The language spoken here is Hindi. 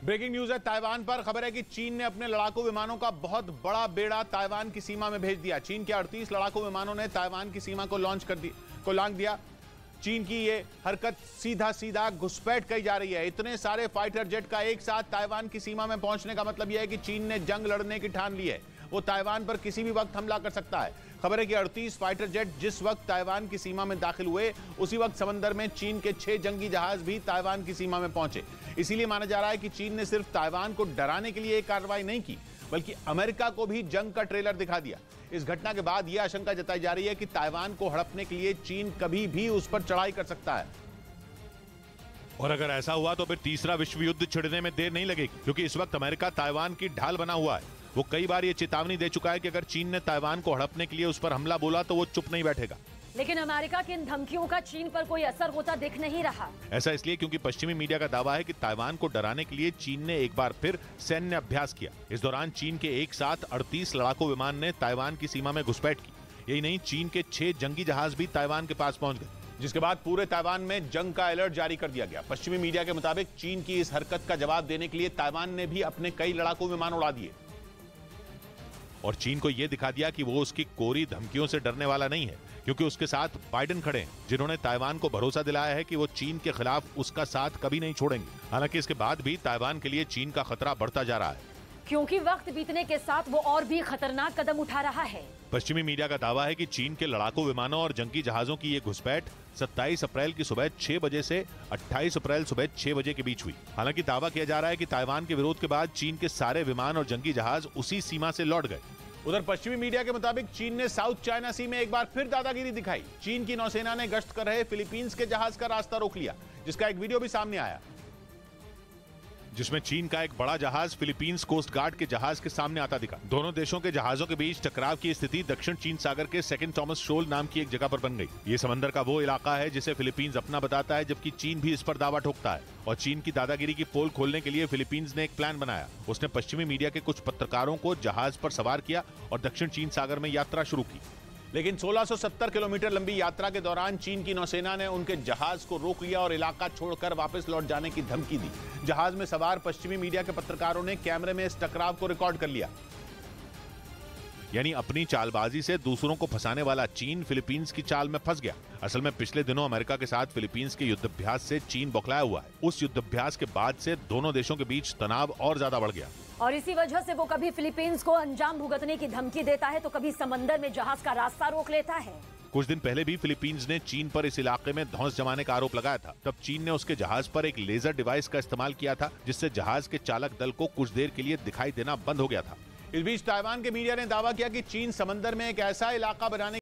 ब्रेकिंग न्यूज है ताइवान पर। खबर है कि चीन ने अपने लड़ाकू विमानों का बहुत बड़ा बेड़ा ताइवान की सीमा में भेज दिया। चीन के 38 लड़ाकू विमानों ने ताइवान की सीमा को लांघ दिया। चीन की ये हरकत सीधा घुसपैठ कही जा रही है। इतने सारे फाइटर जेट का एक साथ ताइवान की सीमा में पहुंचने का मतलब यह है कि चीन ने जंग लड़ने की ठान ली है। वो ताइवान पर किसी भी वक्त हमला कर सकता है। खबर है कि 38 फाइटर जेट जिस वक्त ताइवान की सीमा में दाखिल हुए उसी वक्त समंदर में चीन के 6 जंगी जहाज भी ताइवान की सीमा में पहुंचे। इसीलिए माना जा रहा है कि चीन ने सिर्फ ताइवान को डराने के लिए एक कार्रवाई नहीं की, बल्कि अमेरिका को भी जंग का ट्रेलर दिखा दिया। इस घटना के बाद यह आशंका जताई जा रही है कि ताइवान को हड़पने के लिए चीन कभी भी उस पर चढ़ाई कर सकता है। और अगर ऐसा हुआ तो फिर तीसरा विश्व युद्ध छिड़ने में देर नहीं लगेगी, क्योंकि इस वक्त अमेरिका ताइवान की ढाल बना हुआ है। वो कई बार ये चेतावनी दे चुका है कि अगर चीन ने ताइवान को हड़पने के लिए उस पर हमला बोला तो वो चुप नहीं बैठेगा। लेकिन अमेरिका की इन धमकियों का चीन पर कोई असर होता दिख नहीं रहा। ऐसा इसलिए क्योंकि पश्चिमी मीडिया का दावा है कि ताइवान को डराने के लिए चीन ने एक बार फिर सैन्य अभ्यास किया। इस दौरान चीन के एक साथ 38 लड़ाकू विमान ने ताइवान की सीमा में घुसपैठ की। यही नहीं, चीन के 6 जंगी जहाज भी ताइवान के पास पहुंच गए, जिसके बाद पूरे ताइवान में जंग का अलर्ट जारी कर दिया गया। पश्चिमी मीडिया के मुताबिक चीन की इस हरकत का जवाब देने के लिए ताइवान ने भी अपने कई लड़ाकू विमान उड़ा दिए और चीन को यह दिखा दिया कि वो उसकी कोरी धमकियों से डरने वाला नहीं है, क्योंकि उसके साथ बाइडेन खड़े हैं, जिन्होंने ताइवान को भरोसा दिलाया है कि वो चीन के खिलाफ उसका साथ कभी नहीं छोड़ेंगे। हालांकि इसके बाद भी ताइवान के लिए चीन का खतरा बढ़ता जा रहा है, क्योंकि वक्त बीतने के साथ वो और भी खतरनाक कदम उठा रहा है। पश्चिमी मीडिया का दावा है कि चीन के लड़ाकू विमानों और जंगी जहाजों की ये घुसपैठ 27 अप्रैल की सुबह 6 बजे से 28 अप्रैल सुबह 6 बजे के बीच हुई। हालांकि दावा किया जा रहा है कि ताइवान के विरोध के बाद चीन के सारे विमान और जंगी जहाज उसी सीमा से लौट गए। उधर पश्चिमी मीडिया के मुताबिक चीन ने साउथ चाइना सी में एक बार फिर दादागिरी दिखाई। चीन की नौसेना ने गश्त कर रहे फिलीपींस के जहाज का रास्ता रोक लिया, जिसका एक वीडियो भी सामने आया, जिसमें चीन का एक बड़ा जहाज फिलीपींस कोस्ट गार्ड के जहाज के सामने आता दिखा। दोनों देशों के जहाजों के बीच टकराव की स्थिति दक्षिण चीन सागर के सेकेंड थॉमस शोल नाम की एक जगह पर बन गई। ये समंदर का वो इलाका है जिसे फिलीपींस अपना बताता है, जबकि चीन भी इस पर दावा ठोकता है। और चीन की दादागिरी की पोल खोलने के लिए फिलीपींस ने एक प्लान बनाया। उसने पश्चिमी मीडिया के कुछ पत्रकारों को जहाज पर सवार किया और दक्षिण चीन सागर में यात्रा शुरू की। लेकिन 1670 किलोमीटर लंबी यात्रा के दौरान चीन की नौसेना ने उनके जहाज को रोक लिया और इलाका छोड़कर वापस लौट जाने की धमकी दी। जहाज में सवार पश्चिमी मीडिया के पत्रकारों ने कैमरे में इस टकराव को रिकॉर्ड कर लिया। यानी अपनी चालबाजी से दूसरों को फंसाने वाला चीन फिलीपींस की चाल में फंस गया। असल में पिछले दिनों अमेरिका के साथ फिलीपींस के युद्धाभ्यास से चीन बौखलाया हुआ है। उस युद्धाभ्यास के बाद से दोनों देशों के बीच तनाव और ज्यादा बढ़ गया और इसी वजह से वो कभी फिलीपींस को अंजाम भुगतने की धमकी देता है तो कभी समंदर में जहाज का रास्ता रोक लेता है। कुछ दिन पहले भी फिलीपींस ने चीन पर इस इलाके में धौंस जमाने का आरोप लगाया था। तब चीन ने उसके जहाज पर एक लेजर डिवाइस का इस्तेमाल किया था, जिससे जहाज के चालक दल को कुछ देर के लिए दिखाई देना बंद हो गया था। इस बीच ताइवान के मीडिया ने दावा किया कि चीन समंदर में एक ऐसा इलाका बनाने